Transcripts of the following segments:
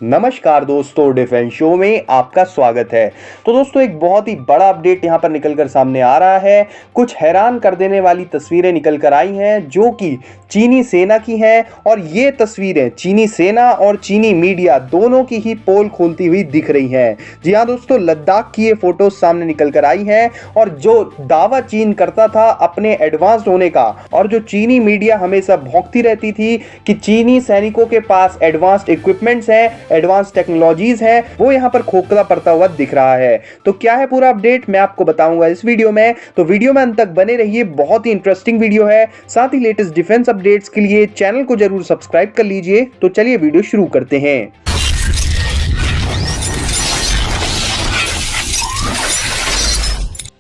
नमस्कार दोस्तों, defence show में आपका स्वागत है। तो दोस्तों, एक बहुत ही बड़ा अपडेट यहां पर निकलकर सामने आ रहा है। कुछ हैरान कर देने वाली तस्वीरें निकलकर आई हैं जो कि चीनी सेना की हैं, और ये तस्वीरें चीनी सेना और चीनी मीडिया दोनों की ही पोल खोलती हुई दिख रही हैं। जी हां दोस्तों, लद्दाख की ये फोटो सामने निकलकर आई हैं, और जो दावा चीन करता था अपने एडवांस्ड होने का, और जो चीनी मीडिया हमेशा भौंकती रहती थी कि चीनी सैनिकों के पास एडवांस्ड इक्विपमेंट्स हैं, एडवांस टेक्नोलॉजीज हैं, वो यहां पर खोखला पड़ता हुआ दिख रहा है। तो क्या है पूरा अपडेट, मैं आपको बताऊंगा इस वीडियो में। तो वीडियो में अंत तक बने रहिए, बहुत ही इंटरेस्टिंग वीडियो है। साथ ही लेटेस्ट डिफेंस अपडेट्स के लिए चैनल को जरूर सब्सक्राइब कर लीजिए। तो चलिए वीडियो शुरू करते हैं।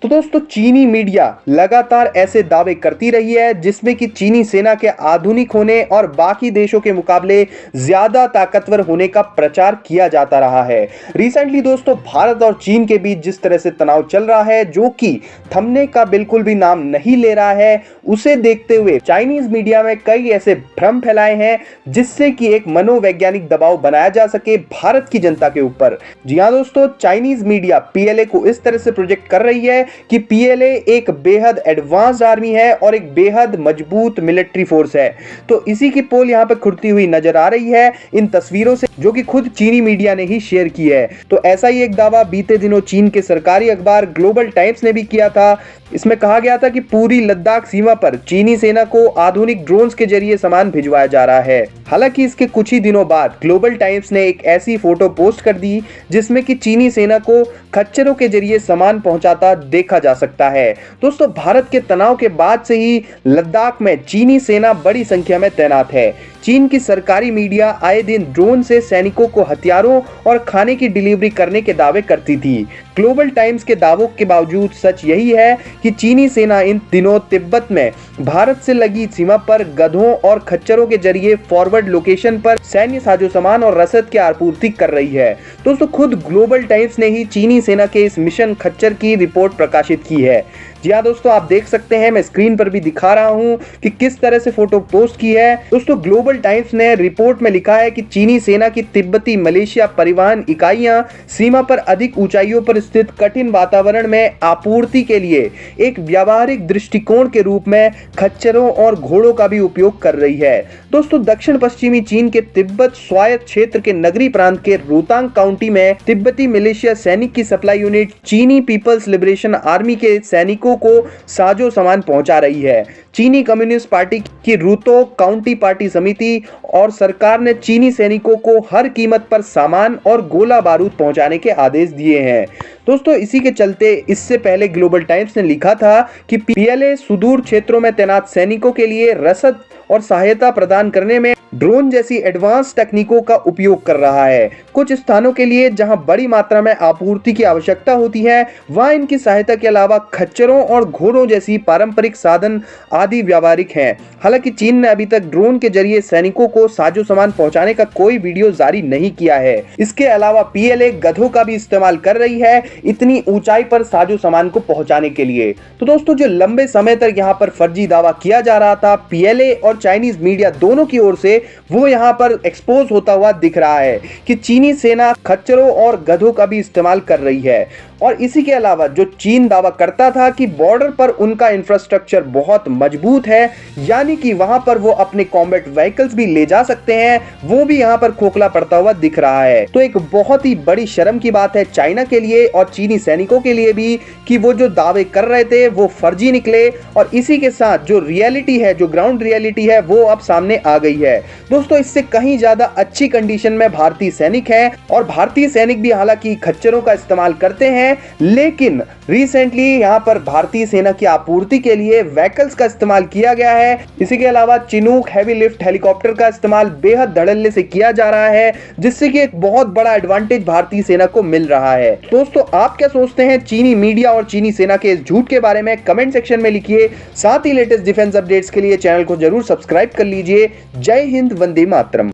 तो दोस्तों, चीनी मीडिया लगातार ऐसे दावे करती रही है जिसमें कि चीनी सेना के आधुनिक होने और बाकी देशों के मुकाबले ज्यादा ताकतवर होने का प्रचार किया जाता रहा है। रिसेंटली दोस्तों, भारत और चीन के बीच जिस तरह से तनाव चल रहा है, जो कि थमने का बिल्कुल भी नाम नहीं ले रहा है, उसे देखते हुए चाइनीज मीडिया में कई ऐसे भ्रम फैलाए हैं जिससे कि एक मनोवैज्ञानिक दबाव बनाया जा सके भारत की जनता के ऊपर। जी हां दोस्तों, चाइनीज मीडिया पीएलए को इस तरह से प्रोजेक्ट कर रही है कि पीएलए एक बेहद एडवांस्ड आर्मी है और एक बेहद मजबूत मिलिट्री फोर्स है। तो इसी की पोल यहां पर खुलती हुई नजर आ रही है इन तस्वीरों से, जो कि खुद चीनी मीडिया ने ही शेयर की है। तो ऐसा ही एक दावा बीते दिनों चीन के सरकारी अखबार ग्लोबल टाइम्स ने भी किया था। इसमें कहा गया था कि पूरी लद्दाख सीमा पर चीनी सेना को आधुनिक ड्रोन्स के जरिए सामान भिजवाया जा रहा है। हालांकि इसके कुछ ही दिनों बाद ग्लोबल टाइम्स ने एक ऐसी फोटो पोस्ट कर दी जिसमें कि चीनी सेना को खच्चरों के जरिए सामान पहुंचाता देखा जा सकता है। दोस्तों, भारत के तनाव के बाद से ही लद्दाख में चीनी सेना बड़ी संख्या में तैनात है। चीन की सरकारी मीडिया आए दिन ड्रोन से सैनिकों को हथियारों और खाने की डिलीवरी करने के दावे करती थी। ग्लोबल टाइम्स के दावों के बावजूद सच यही है कि चीनी सेना इन दिनों तिब्बत में भारत से लगी सीमा पर गधों और खच्चरों के जरिए फॉरवर्ड लोकेशन पर सैन्य साजोसामान और रसद की आपूर्ति कर रही है। दोस्तों, खुद ग्लोबल टाइम्स ने ही चीनी सेना के इस मिशन खच्चर की रिपोर्ट प्रकाशित की है। जी हाँ दोस्तों, आप देख सकते हैं, मैं स्क्रीन पर भी दिखा रहा हूं कि किस तरह से फोटो पोस्ट की है। दोस्तों, ग्लोबल टाइम्स ने रिपोर्ट में लिखा है कि चीनी सेना की तिब्बती मलेशिया परिवहन इकाइयां सीमा पर अधिक ऊंचाइयों पर स्थित कठिन वातावरण में आपूर्ति के लिए एक व्यावहारिक दृष्टिकोण के रूप में खच्चरों और घोड़ों का भी उपयोग कर रही है। दोस्तों, दक्षिण पश्चिमी चीन के तिब्बत स्वायत्त क्षेत्र के नगरी प्रांत के रोहतांग काउंटी में तिब्बती मलेशिया सैनिक की सप्लाई यूनिट चीनी पीपल्स लिबरेशन आर्मी के सैनिकों को साजो सामान पहुंचा रही है। चीनी कम्युनिस्ट पार्टी की रूतो काउंटी पार्टी समिति और सरकार ने चीनी सैनिकों को हर कीमत पर सामान और गोला बारूद पहुंचाने के आदेश दिए हैं। दोस्तों, इसी के चलते इससे पहले ग्लोबल टाइम्स ने लिखा था कि पीएलए सुदूर क्षेत्रों में तैनात सैनिकों के लिए रसद और सहायता प्रदान करने में ड्रोन जैसी एडवांस तकनीकों का उपयोग कर रहा है। कुछ स्थानों के लिए जहां बड़ी मात्रा में आपूर्ति की आवश्यकता होती है, वहां इनकी सहायता के अलावा खच्चरों और घोड़ों जैसी पारंपरिक साधन आदि व्यावहारिक हैं। हालांकि चीन ने अभी तक ड्रोन के जरिए सैनिकों को साजो सामान पहुंचाने का कोई वीडियो जारी नहीं किया है। इसके अलावा पीएलए गधों का भी इस्तेमाल कर रही है इतनी ऊंचाई पर साजो सामान को पहुंचाने के लिए। तो दोस्तों, जो लंबे समय तक यहाँ पर फर्जी दावा किया जा रहा था पीएलए और चाइनीज मीडिया दोनों की ओर से, वो यहां पर एक्सपोज होता हुआ दिख रहा है कि चीनी सेना खच्चरों और गधों का भी इस्तेमाल कर रही है। और इसी के अलावा जो चीन दावा करता था कि बॉर्डर पर उनका इंफ्रास्ट्रक्चर बहुत मजबूत है, यानी कि वहां पर वो अपने कॉम्बैट व्हीकल्स भी ले जा सकते हैं, वो भी यहां पर खोखला पड़ता हुआ दिख रहा है। तो एक बहुत ही बड़ी शर्म की बात है चाइना के लिए और चीनी सैनिकों के लिए भी कि वो जो दावे कर रहे थे वो फर्जी निकले, और इसी के साथ जो रियलिटी है, जो ग्राउंड रियलिटी है, वो अब सामने आ गई है। दोस्तों, इससे कहीं ज्यादा अच्छी कंडीशन में भारतीय सैनिक हैं, और भारतीय सैनिक भी हालांकि खच्चरों का इस्तेमाल करते हैं, लेकिन रिसेंटली यहां पर भारतीय सेना की आपूर्ति के लिए व्हीकल्स का इस्तेमाल किया गया है। इसी के अलावा चिनूक हैवी लिफ्ट हेलीकॉप्टर का इस्तेमाल बेहद धड़ल्ले से किया जा रहा है, जिससे कि एक बहुत बड़ा एडवांटेज भारतीय सेना को मिल रहा है। दोस्तों, आप क्या सोचते हैं चीनी मीडिया और चीनी सेना के इस झूठ के बारे में? कमेंट सेक्शन में लिखिए। साथ ही लेटेस्ट डिफेंस अपडेट्स के लिए चैनल को जरूर सब्सक्राइब कर लीजिए। जय हिंद, वंदे मातरम।